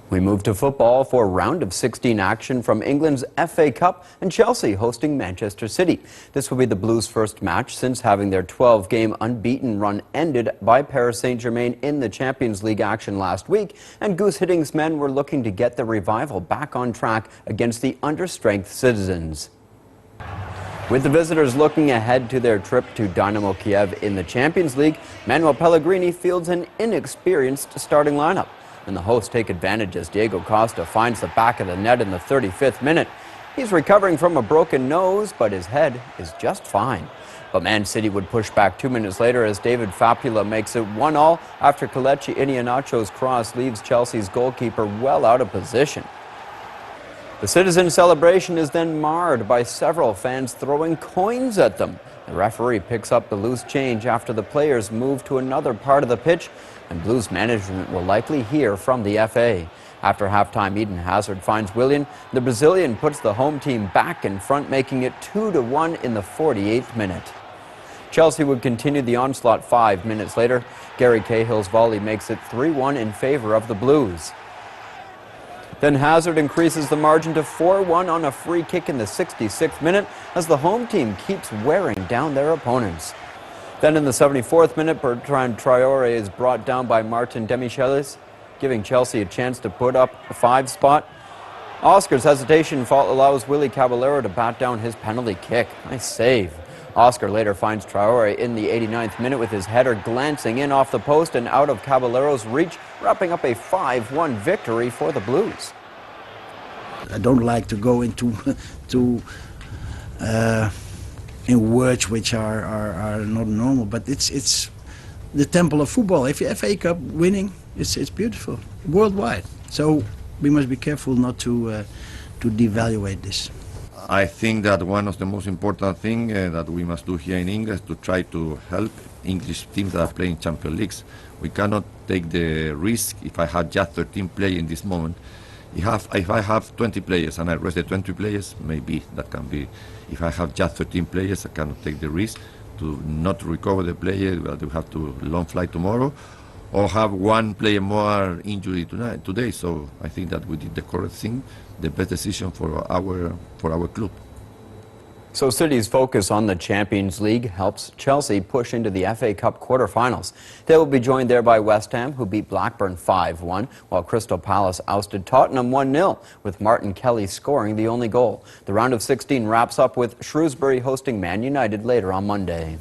We move to football for round of 16 action from England's FA Cup and Chelsea hosting Manchester City. This will be the Blues' first match since having their 12-game unbeaten run ended by Paris Saint-Germain in the Champions League action last week, and Guus Hiddinck's men were looking to get the revival back on track against the understrength Citizens. With the visitors looking ahead to their trip to Dynamo Kiev in the Champions League, Manuel Pellegrini fields an inexperienced starting lineup. And the hosts take advantage as Diego Costa finds the back of the net in the 35th minute. He's recovering from a broken nose, but his head is just fine. But Man City would push back 2 minutes later as David Fapula makes it 1-1 after Kelechi Iheanacho's cross leaves Chelsea's goalkeeper well out of position. The Citizen celebration is then marred by several fans throwing coins at them. The referee picks up the loose change after the players move to another part of the pitch, and Blues management will likely hear from the FA. After halftime, Eden Hazard finds Willian. The Brazilian puts the home team back in front, making it 2-1 in the 48th minute. Chelsea would continue the onslaught 5 minutes later. Gary Cahill's volley makes it 3-1 in favor of the Blues. Then Hazard increases the margin to 4-1 on a free kick in the 66th minute as the home team keeps wearing down their opponents. Then in the 74th minute, Bertrand Traoré is brought down by Martin Demichelis, giving Chelsea a chance to put up a 5 spot. Oscar's hesitation fault allows Willy Caballero to bat down his penalty kick. Nice save. Oscar later finds Traoré in the 89th minute with his header glancing in off the post and out of Caballero's reach, wrapping up a 5-1 victory for the Blues. I don't like to go into in words which are not normal, but it's the temple of football. If you FA Cup winning, it's beautiful worldwide. So we must be careful not to devaluate this. I think that one of the most important things that we must do here in England is to try to help English teams that are playing Champions Leagues. We cannot take the risk if I have just 13 players in this moment. If I have 20 players and I rest the 20 players, maybe that can be. If I have just 13 players, I cannot take the risk to not recover the player, but we have to long flight tomorrow, or have one player more injury today. So I think that we did the correct thing, the best decision for our club. So City's focus on the Champions League helps Chelsea push into the FA Cup quarterfinals. They will be joined there by West Ham, who beat Blackburn 5-1, while Crystal Palace ousted Tottenham 1-0, with Martin Kelly scoring the only goal. The round of 16 wraps up with Shrewsbury hosting Man United later on Monday.